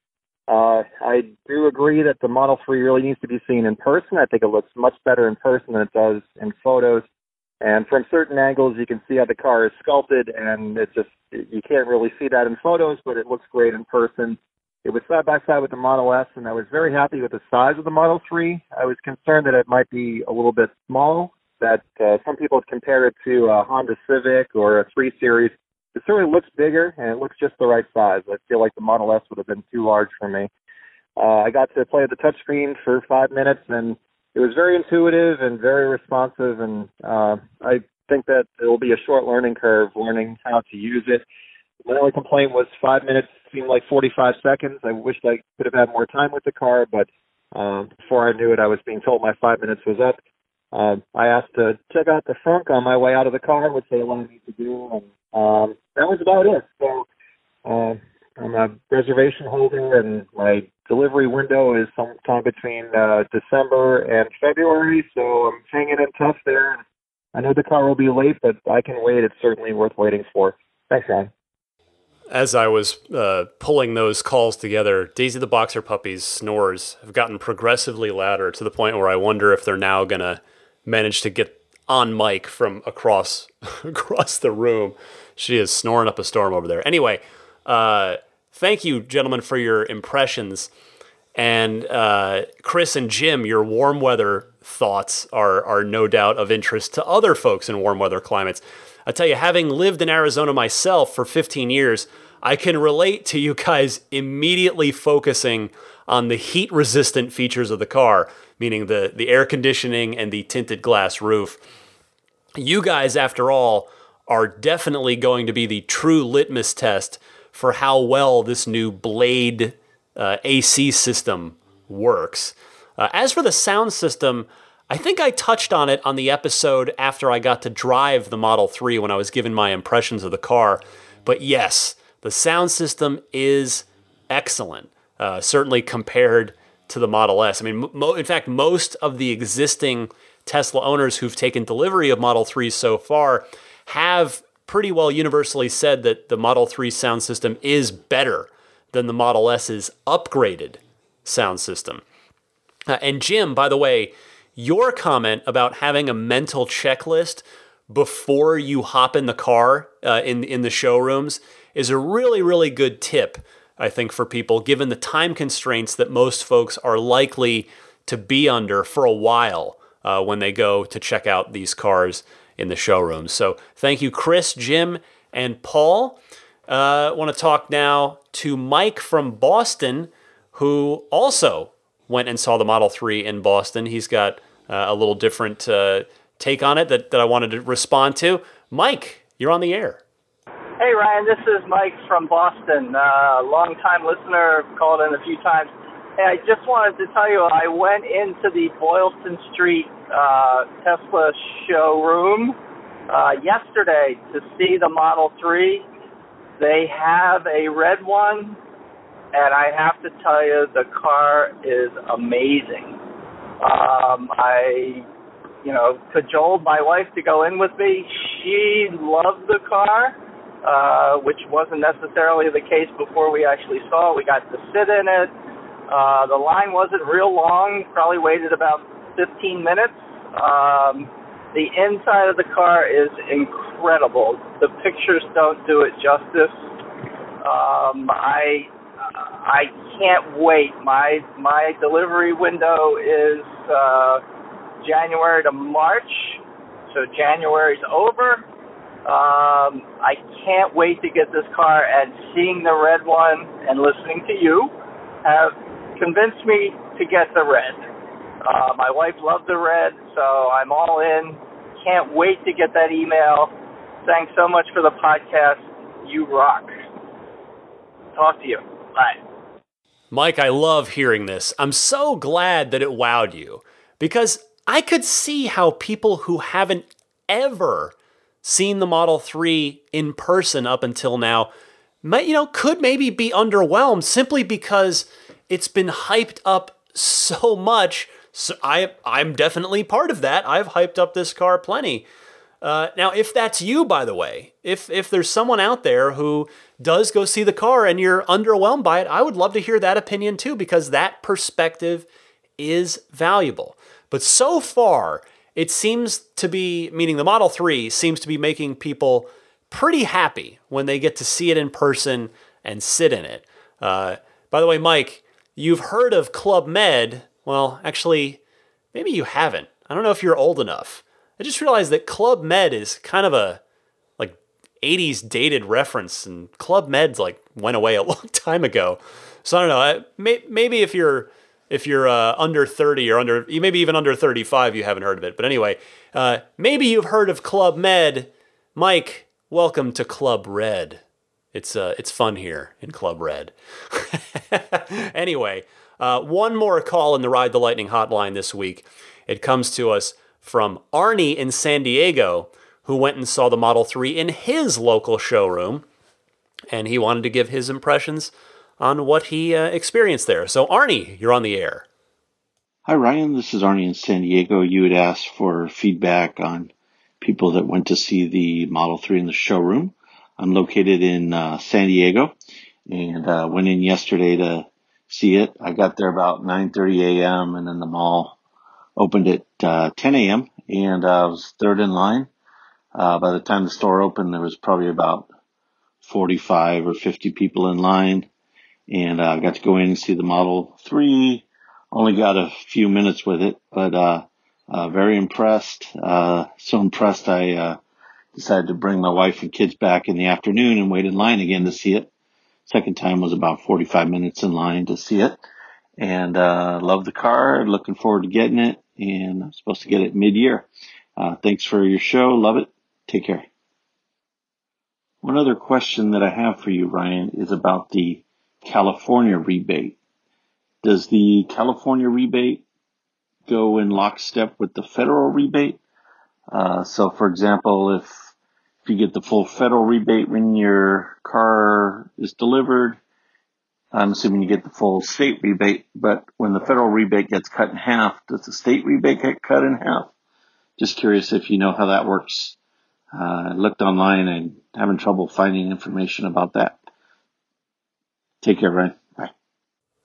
I do agree that the Model 3 really needs to be seen in person. I think it looks much better in person than it does in photos. And from certain angles, you can see how the car is sculpted, and you can't really see that in photos, but it looks great in person. It was side by side with the Model S, and I was very happy with the size of the Model 3. I was concerned that it might be a little bit small, that some people have compared it to a Honda Civic or a 3 Series. It certainly looks bigger, and it looks just the right size. I feel like the Model S would have been too large for me. I got to play with the touchscreen for 5 minutes, and it was very intuitive and very responsive, and I think that it will be a short learning curve, learning how to use it. My only complaint was 5 minutes seemed like 45 seconds. I wished I could have had more time with the car, but before I knew it, I was being told my 5 minutes was up. I asked to check out the front on my way out of the car, which they allowed me to do, and that was about it. So I'm a reservation holder, and my delivery window is sometime between December and February, so I'm hanging in tough there. I know the car will be late, but I can wait. It's certainly worth waiting for. Thanks, Ryan. As I was pulling those calls together, Daisy the Boxer Puppy's snores have gotten progressively louder to the point where I wonder if they're now going to manage to get on mic from across the room. She is snoring up a storm over there. Anyway, thank you, gentlemen, for your impressions. And Chris and Jim, your warm weather thoughts are no doubt of interest to other folks in warm weather climates. I tell you, having lived in Arizona myself for 15 years, I can relate to you guys immediately focusing on the heat-resistant features of the car, meaning the air conditioning and the tinted glass roof. You guys, after all, are definitely going to be the true litmus test for how well this new Blade AC system works. As for the sound system, I think I touched on it on the episode after I got to drive the Model 3 when I was given my impressions of the car. But yes, the sound system is excellent, certainly compared to the Model S. I mean, in fact, most of the existing Tesla owners who've taken delivery of Model 3s so far have pretty well universally said that the Model 3 sound system is better than the Model S's upgraded sound system. And Jim, by the way, your comment about having a mental checklist before you hop in the car in the showrooms is a really, really good tip, I think, for people, given the time constraints that most folks are likely to be under for a while when they go to check out these cars in the showrooms. So thank you, Chris, Jim, and Paul. I want to talk now to Mike from Boston, who also went and saw the Model 3 in Boston. He's got a little different take on it that I wanted to respond to. Mike, you're on the air. Hey, Ryan, this is Mike from Boston, long-time listener, called in a few times. Hey, I just wanted to tell you, I went into the Boylston Street Tesla showroom yesterday to see the Model 3, They have a red one, and I have to tell you, the car is amazing. I cajoled my wife to go in with me. She loved the car, which wasn't necessarily the case before we actually saw it. We got to sit in it. The line wasn't real long, probably waited about 15 minutes. The inside of the car is incredible. The pictures don't do it justice. I can't wait. My delivery window is January to March, so January's over. I can't wait to get this car, and seeing the red one and listening to you have convinced me to get the red. My wife loved the red, so I'm all in. Can't wait to get that email. Thanks so much for the podcast. You rock. Talk to you. Bye. Mike, I love hearing this. I'm so glad that it wowed you, because I could see how people who haven't ever seen the Model 3 in person up until now could maybe be underwhelmed simply because it's been hyped up so much. So I'm definitely part of that. I've hyped up this car plenty. Now, if that's you, by the way, if there's someone out there who does go see the car and you're underwhelmed by it, I would love to hear that opinion too, because that perspective is valuable. But so far, it seems to be, meaning the Model 3 seems to be making people pretty happy when they get to see it in person and sit in it. By the way, Mike, you've heard of Club Med. Well, actually, maybe you haven't. I don't know if you're old enough. I just realized that Club Med is kind of a 80s dated reference, and Club Med's went away a long time ago. So I don't know. Maybe if you're under 30 or maybe even under 35, you haven't heard of it. But anyway, maybe you've heard of Club Med. Mike, welcome to Club Red. It's fun here in Club Red. Anyway, one more call in the Ride the Lightning hotline this week. It comes to us from Arnie in San Diego, who went and saw the Model 3 in his local showroom, and he wanted to give his impressions on what he experienced there. So Arnie, you're on the air. Hi Ryan, this is Arnie in San Diego. You had asked for feedback on people that went to see the Model 3 in the showroom. I'm located in San Diego, and went in yesterday to see it. I got there about 9:30 a.m. and then the mall opened at 10 a.m. and I was third in line. By the time the store opened, there was probably about 45 or 50 people in line, and I got to go in and see the Model 3. Only got a few minutes with it, but very impressed. So impressed I decided to bring my wife and kids back in the afternoon and wait in line again to see it. Second time was about 45 minutes in line to see it, and love the car. Looking forward to getting it, and I'm supposed to get it mid-year. Thanks for your show. Love it. Take care. One other question that I have for you, Ryan, is about the California rebate. Does the California rebate go in lockstep with the federal rebate? So, for example, if you get the full federal rebate when your car is delivered, I'm assuming you get the full state rebate, but when the federal rebate gets cut in half, does the state rebate get cut in half? Just curious if you know how that works. I looked online and having trouble finding information about that. Take care, Ryan. Bye.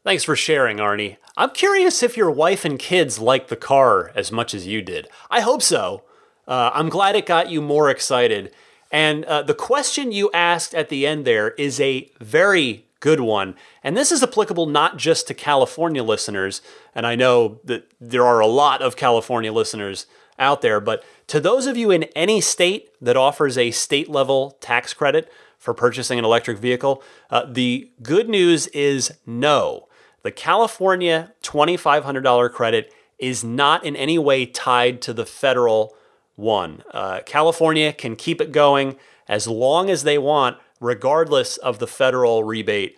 Thanks for sharing, Arnie. I'm curious if your wife and kids liked the car as much as you did. I hope so. I'm glad it got you more excited. And the question you asked at the end there is a very good one. And this is applicable not just to California listeners, and I know that there are a lot of California listeners out there, but to those of you in any state that offers a state-level tax credit for purchasing an electric vehicle, the good news is no. The California $2,500 credit is not in any way tied to the federal one. California can keep it going as long as they want, regardless of the federal rebate,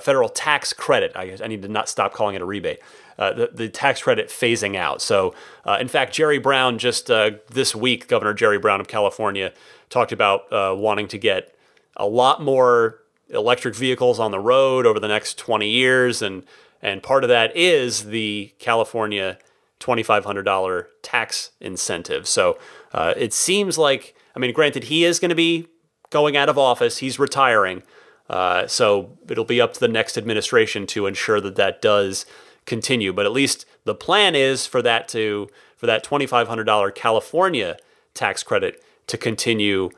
federal tax credit. I need to not stop calling it a rebate. The tax credit phasing out. So, in fact, Jerry Brown just this week, Governor Jerry Brown of California talked about wanting to get a lot more electric vehicles on the road over the next 20 years, and part of that is the California $2,500 tax incentive. So it seems like, I mean, granted, he is going to be going out of office, he's retiring, so it'll be up to the next administration to ensure that that does continue. But at least the plan is for that $2,500 California tax credit to continue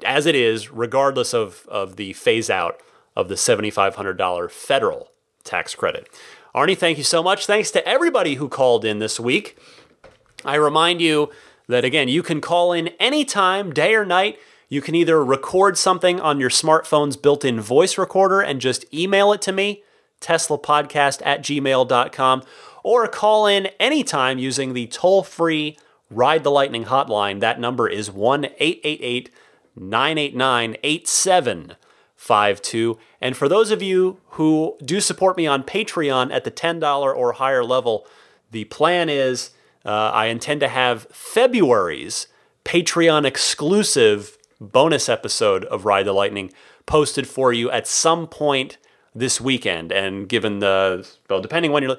as it is, regardless of the phase out of the $7,500 federal tax credit. Arnie, thank you so much. Thanks to everybody who called in this week. I remind you that, again, you can call in anytime, day or night. You can either record something on your smartphone's built-in voice recorder and just email it to me, teslapodcast@gmail.com, or call in anytime using the toll-free Ride the Lightning hotline. That number is 1-888-989-8752. And for those of you who do support me on Patreon at the $10 or higher level, the plan is I intend to have February's Patreon exclusive bonus episode of Ride the Lightning posted for you at some point this weekend. And given depending when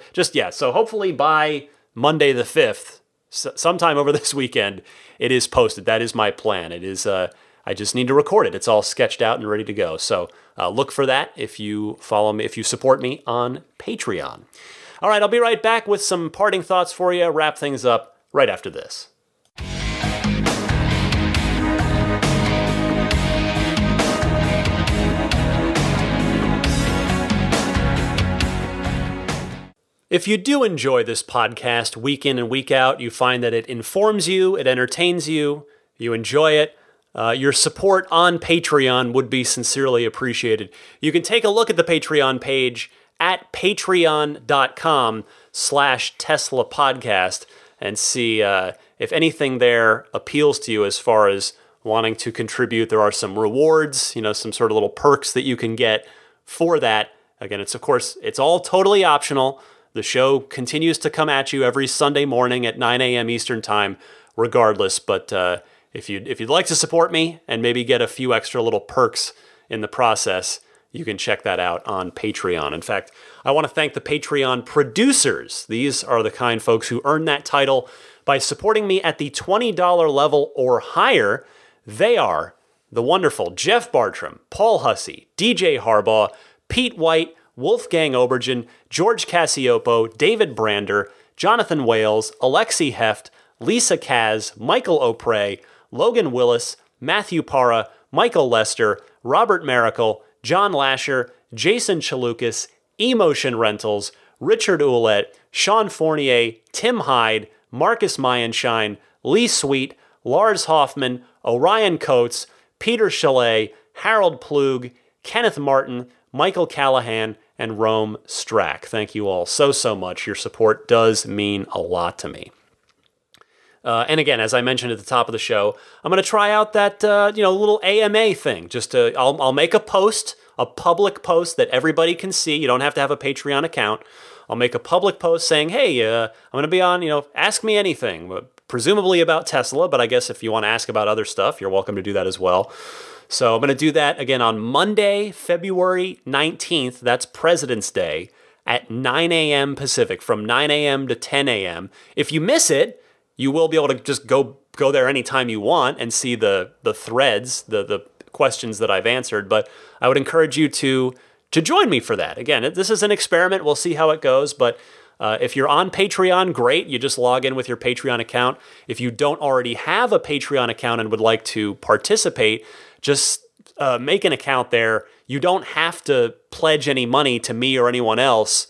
so hopefully by Monday the 5th, sometime over this weekend, it is posted. That is my plan. It is. I just need to record it. It's all sketched out and ready to go. So look for that if you follow me, if you support me on Patreon. All right, I'll be right back with some parting thoughts for you. Wrap things up right after this. If you do enjoy this podcast week in and week out, you find that it informs you, it entertains you, you enjoy it, your support on Patreon would be sincerely appreciated. You can take a look at the Patreon page at patreon.com/Tesla Podcast and see if anything there appeals to you as far as wanting to contribute. There are some rewards, some sort of little perks that you can get for that. Again, it's all totally optional. The show continues to come at you every Sunday morning at 9 a.m. Eastern Time, regardless. But if you'd like to support me and maybe get a few extra little perks in the process, you can check that out on Patreon. In fact, I want to thank the Patreon producers. These are the kind folks who earn that title by supporting me at the $20 level or higher. They are the wonderful Jeff Bartram, Paul Hussey, DJ Harbaugh, Pete White, Wolfgang Obergen, George Cassiopo, David Brander, Jonathan Wales, Alexi Heft, Lisa Kaz, Michael O'Prey, Logan Willis, Matthew Parra, Michael Lester, Robert Miracle, John Lasher, Jason Chalukas, Emotion Rentals, Richard Ouellette, Sean Fournier, Tim Hyde, Marcus Mayenshine, Lee Sweet, Lars Hoffman, Orion Coates, Peter Chalet, Harold Plug, Kenneth Martin, Michael Callahan, and Rome Strack. Thank you all so much. Your support does mean a lot to me. And again, as I mentioned at the top of the show, I'm going to try out that little AMA thing. I'll make a post, a public post that everybody can see. You don't have to have a Patreon account. I'll make a public post saying, hey, I'm going to be on, ask me anything, presumably about Tesla, but I guess if you want to ask about other stuff, you're welcome to do that as well. So I'm going to do that again on Monday, February 19th. That's President's Day at 9 a.m. Pacific, from 9 a.m. to 10 a.m. If you miss it, you will be able to just go there anytime you want and see the threads, the questions that I've answered. But I would encourage you to join me for that. Again, this is an experiment. We'll see how it goes. But if you're on Patreon, great. You just log in with your Patreon account. If you don't already have a Patreon account and would like to participate, just make an account there. You don't have to pledge any money to me or anyone else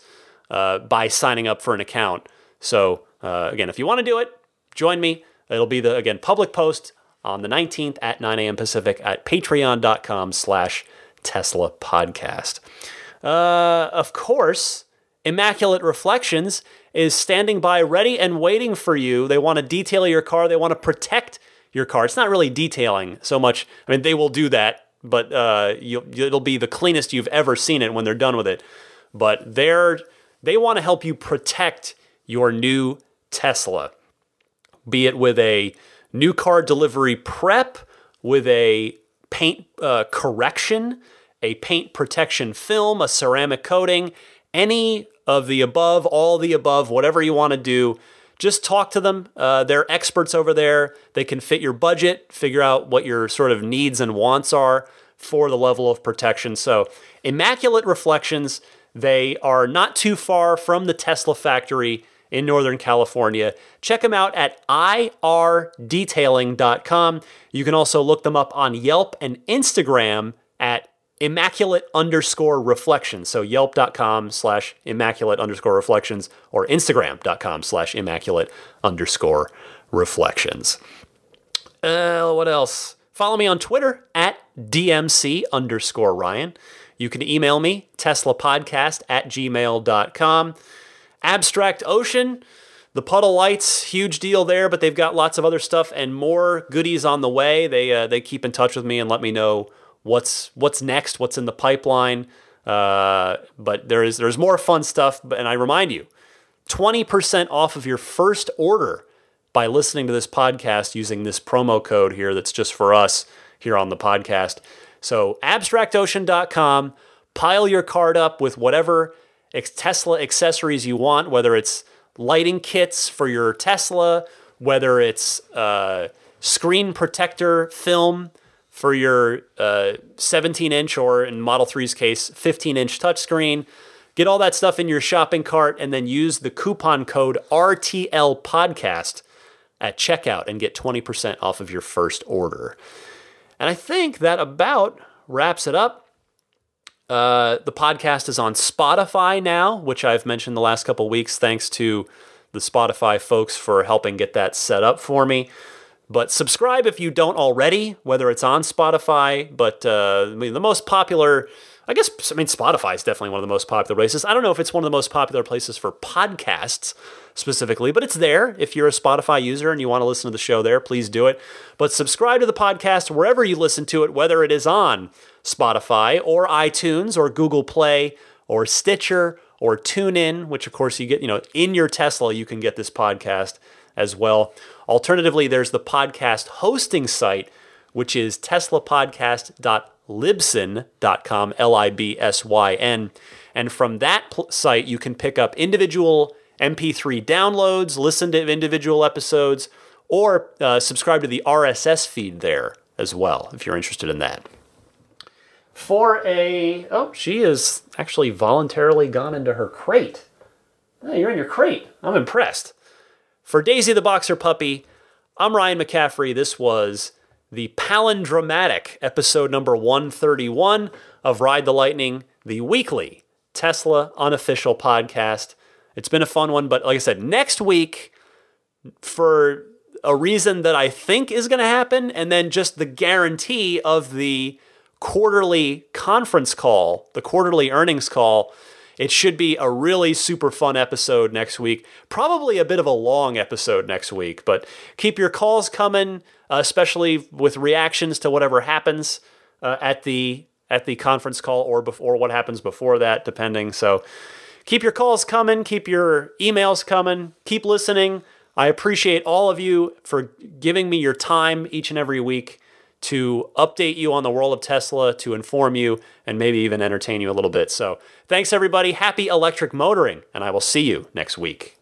by signing up for an account. So again, if you want to do it, join me. It'll be the public post on the 19th at 9 a.m. Pacific at patreon.com/Tesla Podcast. Of course, Immaculate Reflections is standing by ready and waiting for you. They want to detail your car. They want to protect your car. It's not really detailing so much. I mean, they will do that, but it'll be the cleanest you've ever seen it when they're done with it. But they want to help you protect your new Tesla, be it with a new car delivery prep, with a paint correction, a paint protection film, a ceramic coating, any of the above, all the above, whatever you want to do, just talk to them. They're experts over there. They can fit your budget, figure out what your sort of needs and wants are for the level of protection. So Immaculate Reflections, they are not too far from the Tesla factory in Northern California. Check them out at irdetailing.com. You can also look them up on Yelp and Instagram at immaculate_reflections. So yelp.com/immaculate_reflections or instagram.com/immaculate_reflections. What else? Follow me on Twitter at DMC_Ryan. You can email me, teslapodcast@gmail.com. Abstract Ocean, the puddle lights, huge deal there, but they've got lots of other stuff and more goodies on the way. They keep in touch with me and let me know what's next, what's in the pipeline. But there's more fun stuff. And I remind you, 20% off of your first order by listening to this podcast using this promo code here that's just for us here on the podcast. So abstractocean.com, pile your cart up with whatever Tesla accessories you want, whether it's lighting kits for your Tesla, whether it's screen protector film for your 17-inch or, in Model 3's case, 15-inch touchscreen. Get all that stuff in your shopping cart and then use the coupon code RTLPodcast at checkout and get 20% off of your first order. And I think that about wraps it up. The podcast is on Spotify now, which I've mentioned the last couple weeks. Thanks to the Spotify folks for helping get that set up for me. But subscribe if you don't already, whether it's on Spotify. But the most popular, Spotify is definitely one of the most popular places. I don't know if it's one of the most popular places for podcasts specifically, but it's there. If you're a Spotify user and you want to listen to the show there, please do it. But subscribe to the podcast wherever you listen to it, whether it is on Spotify or iTunes or Google Play or Stitcher or TuneIn, which of course you get, in your Tesla, you can get this podcast as well. Alternatively, there's the podcast hosting site, which is teslapodcast.libsyn.com, Libsyn. And from that site, you can pick up individual MP3 downloads, listen to individual episodes, or subscribe to the RSS feed there as well, if you're interested in that. She has actually voluntarily gone into her crate. Oh, you're in your crate. I'm impressed. For Daisy the Boxer Puppy, I'm Ryan McCaffrey. This was the palindromatic episode number 131 of Ride the Lightning, the weekly Tesla unofficial podcast. It's been a fun one, but like I said, next week, for a reason that I think is going to happen, and then just the guarantee of the quarterly conference call, the quarterly earnings call, it should be a really super fun episode next week. Probably a bit of a long episode next week, but keep your calls coming, especially with reactions to whatever happens at the conference call or what happens before that, depending. So keep your calls coming, keep your emails coming, keep listening. I appreciate all of you for giving me your time each and every week to update you on the world of Tesla, to inform you, and maybe even entertain you a little bit. So thanks, everybody. Happy electric motoring, and I will see you next week.